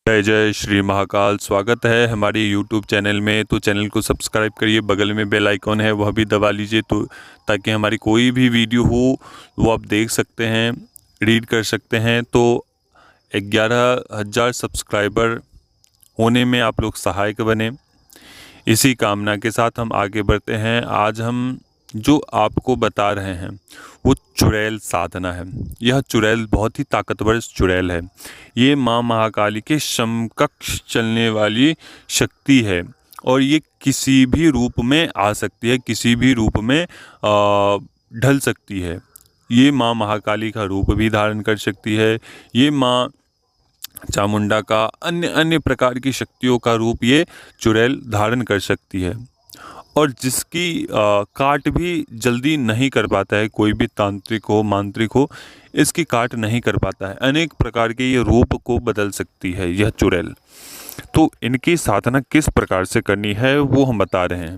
जय जय श्री महाकाल। स्वागत है हमारे YouTube चैनल में। तो चैनल को सब्सक्राइब करिए, बगल में बेल आइकॉन है वह भी दबा लीजिए तो ताकि हमारी कोई भी वीडियो हो वो आप देख सकते हैं, रीड कर सकते हैं। तो 11,000 सब्सक्राइबर होने में आप लोग सहायक बने। इसी कामना के साथ हम आगे बढ़ते हैं। आज हम जो आपको बता रहे हैं वो चुड़ैल साधना है। यह चुड़ैल बहुत ही ताकतवर चुड़ैल है। ये माँ महाकाली के समकक्ष चलने वाली शक्ति है और ये किसी भी रूप में आ सकती है, किसी भी रूप में ढल सकती है। ये माँ महाकाली का रूप भी धारण कर सकती है। ये माँ चामुंडा का अन्य प्रकार की शक्तियों का रूप ये चुड़ैल धारण कर सकती है और जिसकी काट भी जल्दी नहीं कर पाता है। कोई भी तांत्रिक हो, मांत्रिक हो, इसकी काट नहीं कर पाता है। अनेक प्रकार के ये रूप को बदल सकती है यह चुड़ैल। तो इनकी साधना किस प्रकार से करनी है वो हम बता रहे हैं।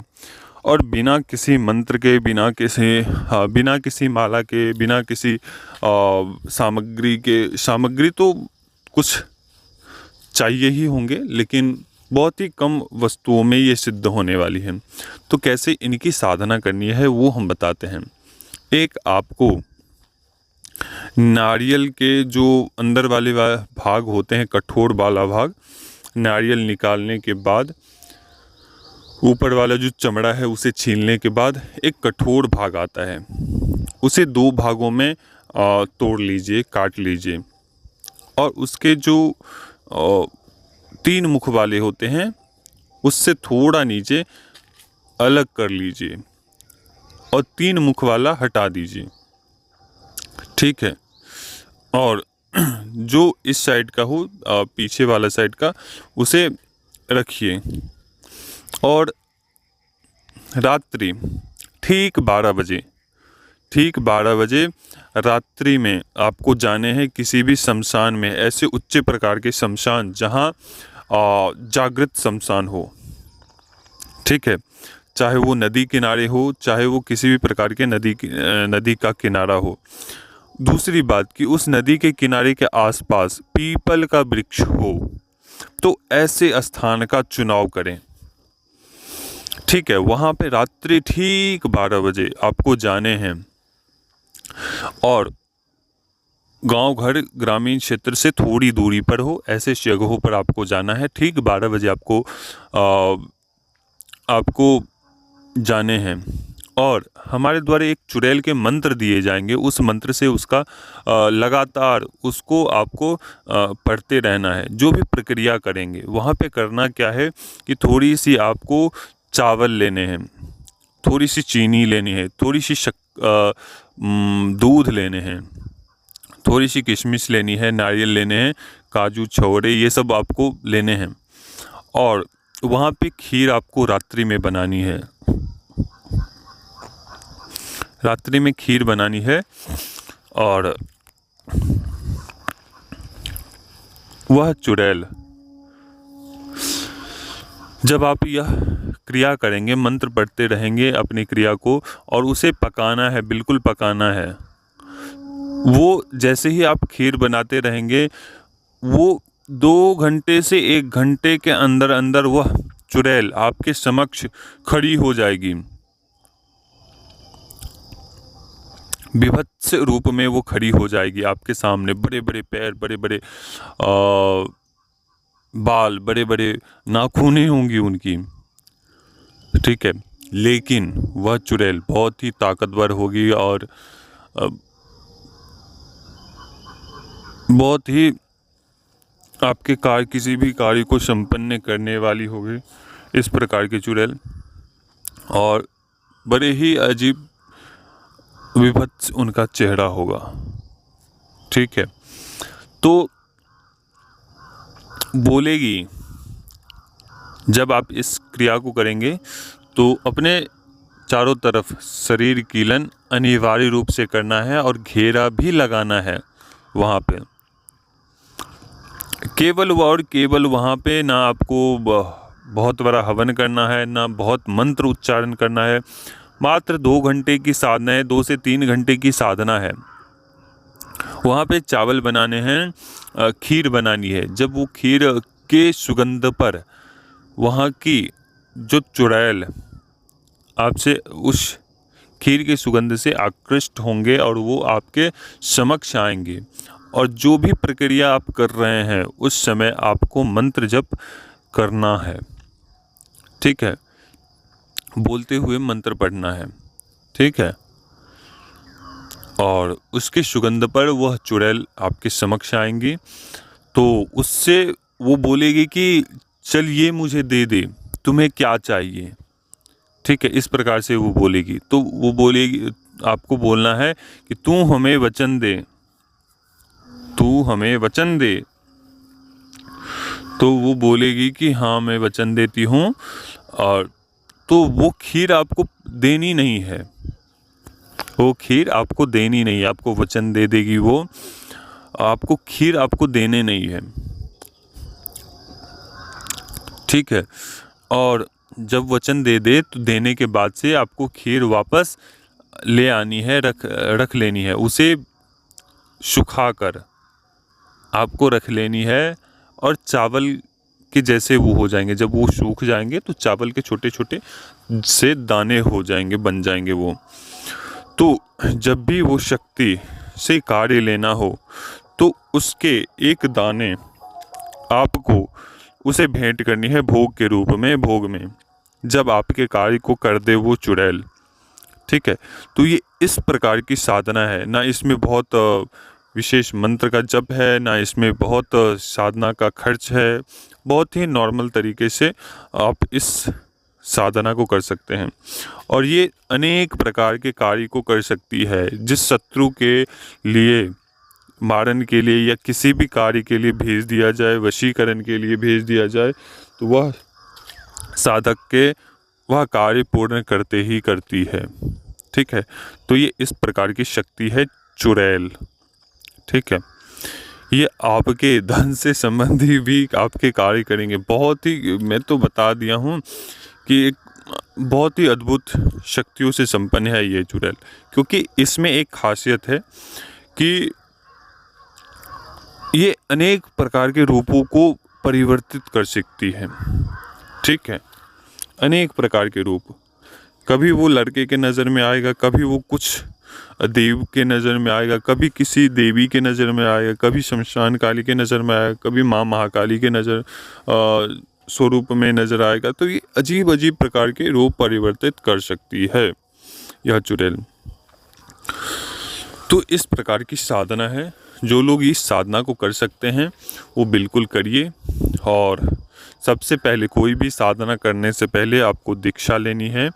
और बिना किसी मंत्र के, बिना किसी माला के, बिना किसी सामग्री तो कुछ चाहिए ही होंगे, लेकिन बहुत ही कम वस्तुओं में ये सिद्ध होने वाली है। तो कैसे इनकी साधना करनी है वो हम बताते हैं। एक आपको नारियल के जो अंदर वाले भाग होते हैं, कठोर वाला भाग, नारियल निकालने के बाद ऊपर वाला जो चमड़ा है उसे छीलने के बाद एक कठोर भाग आता है, उसे 2 भागों में तोड़ लीजिए, काट लीजिए और उसके जो 3 मुख वाले होते हैं उससे थोड़ा नीचे अलग कर लीजिए और 3 मुख वाला हटा दीजिए। ठीक है। और जो इस साइड का हो, पीछे वाला साइड का, उसे रखिए और रात्रि ठीक 12 बजे रात्रि में आपको जाने हैं किसी भी शमशान में, ऐसे उच्च प्रकार के शमशान जहाँ जागृत शमशान हो। ठीक है। चाहे वो नदी किनारे हो, चाहे वो किसी भी प्रकार के नदी का किनारा हो। दूसरी बात कि उस नदी के किनारे के आसपास पीपल का वृक्ष हो, तो ऐसे स्थान का चुनाव करें। ठीक है। वहाँ पे रात्रि ठीक 12 बजे आपको जाने हैं और गांव घर ग्रामीण क्षेत्र से थोड़ी दूरी पर हो, ऐसे जगहों पर आपको जाना है। ठीक 12 बजे आपको जाने हैं और हमारे द्वारा एक चुड़ैल के मंत्र दिए जाएंगे। उस मंत्र से उसका लगातार उसको आपको पढ़ते रहना है। जो भी प्रक्रिया करेंगे वहाँ पे करना क्या है कि थोड़ी सी आपको चावल लेने हैं, थोड़ी सी चीनी लेनी है, थोड़ी सी दूध लेने हैं, थोड़ी सी किशमिश लेनी है, नारियल लेने हैं, काजू, छवड़े, ये सब आपको लेने हैं। और वहाँ पे खीर आपको रात्रि में बनानी है, रात्रि में खीर बनानी है। और वह चुड़ैल, जब आप यह क्रिया करेंगे, मंत्र पढ़ते रहेंगे अपनी क्रिया को और उसे पकाना है, बिल्कुल पकाना है। वो जैसे ही आप खीर बनाते रहेंगे, वो 2 घंटे से 1 घंटे के अंदर अंदर वह चुड़ैल आपके समक्ष खड़ी हो जाएगी। विभत्स रूप में वो खड़ी हो जाएगी आपके सामने। बड़े बड़े पैर, बड़े बड़े बाल, बड़े बड़े नाखूनें होंगी उनकी। ठीक है। लेकिन वह चुड़ैल बहुत ही ताकतवर होगी और बहुत ही आपके किसी भी कार्य को संपन्न करने वाली होगी, इस प्रकार की चुड़ैल। और बड़े ही अजीब विभत्स उनका चेहरा होगा। ठीक है। तो बोलेगी, जब आप इस क्रिया को करेंगे तो अपने चारों तरफ शरीर कीलन अनिवार्य रूप से करना है और घेरा भी लगाना है वहाँ पे। केवल वहाँ पे ना आपको बहुत बड़ा हवन करना है, ना बहुत मंत्र उच्चारण करना है। मात्र 2 घंटे की साधना है, 2 से 3 घंटे की साधना है। वहाँ पे चावल बनाने हैं, खीर बनानी है। जब वो खीर के सुगंध पर वहाँ की जो चुड़ैल आपसे उस खीर के सुगंध से आकृष्ट होंगे और वो आपके समक्ष आएंगे। और जो भी प्रक्रिया आप कर रहे हैं उस समय आपको मंत्र जप करना है, ठीक है, बोलते हुए मंत्र पढ़ना है, ठीक है। और उसके सुगंध पर वह चुड़ैल आपके समक्ष आएंगी तो उससे वो बोलेगी कि चल ये मुझे दे दे, तुम्हें क्या चाहिए, ठीक है, इस प्रकार से वो बोलेगी। तो वो बोलेगी, आपको बोलना है कि तू हमें वचन दे, तू हमें वचन दे। तो वो बोलेगी कि हाँ मैं वचन देती हूँ। और तो वो खीर आपको देनी नहीं है, वो खीर आपको देनी नहीं है, आपको वचन दे देगी वो, आपको खीर आपको देने नहीं है, ठीक है। और जब वचन दे दे तो देने के बाद से आपको खीर वापस ले आनी है, रख लेनी है, उसे सुखा कर आपको रख लेनी है। और चावल के जैसे वो हो जाएंगे, जब वो सूख जाएंगे तो चावल के छोटे छोटे से दाने हो जाएंगे, बन जाएंगे वो। तो जब भी वो शक्ति से कार्य लेना हो तो उसके एक दाने आपको उसे भेंट करनी है भोग के रूप में, भोग में, जब आपके कार्य को कर दे वो चुड़ैल, ठीक है। तो ये इस प्रकार की साधना है, ना इसमें बहुत विशेष मंत्र का जप है, ना इसमें बहुत साधना का खर्च है, बहुत ही नॉर्मल तरीके से आप इस साधना को कर सकते हैं। और ये अनेक प्रकार के कार्य को कर सकती है। जिस शत्रु के लिए, मारन के लिए या किसी भी कार्य के लिए भेज दिया जाए, वशीकरण के लिए भेज दिया जाए, तो वह साधक के वह कार्य पूर्ण करते ही करती है, ठीक है। तो ये इस प्रकार की शक्ति है चुड़ैल, ठीक है। ये आपके धन से संबंधी भी आपके कार्य करेंगे। बहुत ही, मैं तो बता दिया हूँ कि एक बहुत ही अद्भुत शक्तियों से संपन्न है ये चुड़ैल, क्योंकि इसमें एक खासियत है कि ये अनेक प्रकार के रूपों को परिवर्तित कर सकती है, ठीक है, अनेक प्रकार के रूप। कभी वो लड़के के नज़र में आएगा, कभी वो कुछ देव के नज़र में आएगा, कभी किसी देवी के नज़र में आएगा, कभी शमशान काली के नज़र में आएगा, कभी माँ महाकाली के नज़र स्वरूप में नज़र आएगा। तो ये अजीब अजीब प्रकार के रूप परिवर्तित कर सकती है यह चुड़ैल। तो इस प्रकार की साधना है। जो लोग इस साधना को कर सकते हैं वो बिल्कुल करिए। और सबसे पहले कोई भी साधना करने से पहले आपको दीक्षा लेनी है।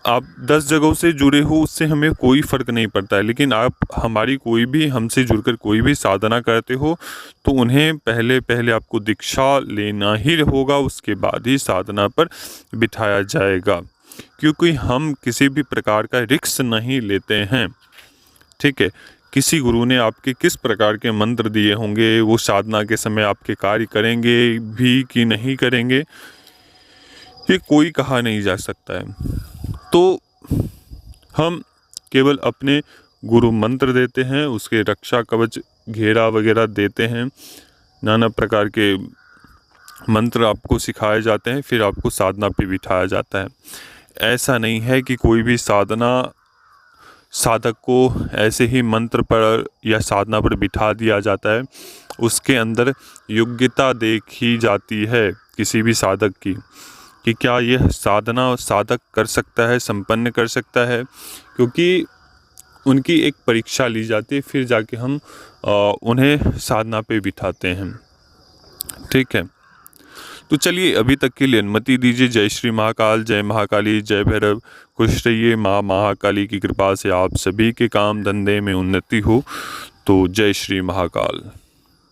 आप 10 जगहों से जुड़े हो, उससे हमें कोई फ़र्क नहीं पड़ता है, लेकिन आप हमारी कोई भी, हमसे जुड़कर कोई भी साधना करते हो तो उन्हें पहले आपको दीक्षा लेना ही होगा, उसके बाद ही साधना पर बिठाया जाएगा। क्योंकि हम किसी भी प्रकार का रिस्क नहीं लेते हैं, ठीक है। किसी गुरु ने आपके किस प्रकार के मंत्र दिए होंगे, वो साधना के समय आपके कार्य करेंगे भी कि नहीं करेंगे, ये कोई कहा नहीं जा सकता है। तो हम केवल अपने गुरु मंत्र देते हैं, उसके रक्षा कवच घेरा वगैरह देते हैं, नाना प्रकार के मंत्र आपको सिखाए जाते हैं, फिर आपको साधना पे बिठाया जाता है। ऐसा नहीं है कि कोई भी साधना साधक को ऐसे ही मंत्र पर या साधना पर बिठा दिया जाता है। उसके अंदर योग्यता देखी जाती है किसी भी साधक की, कि क्या यह साधना साधक कर सकता है, संपन्न कर सकता है, क्योंकि उनकी एक परीक्षा ली जाती है, फिर जाके हम उन्हें साधना पे बिठाते हैं, ठीक है। तो चलिए अभी तक के लिए अनुमति दीजिए। जय श्री महाकाल, जय महाकाली, जय भैरव। खुश रहिए। माँ महाकाली की कृपा से आप सभी के काम धंधे में उन्नति हो। तो जय श्री महाकाल।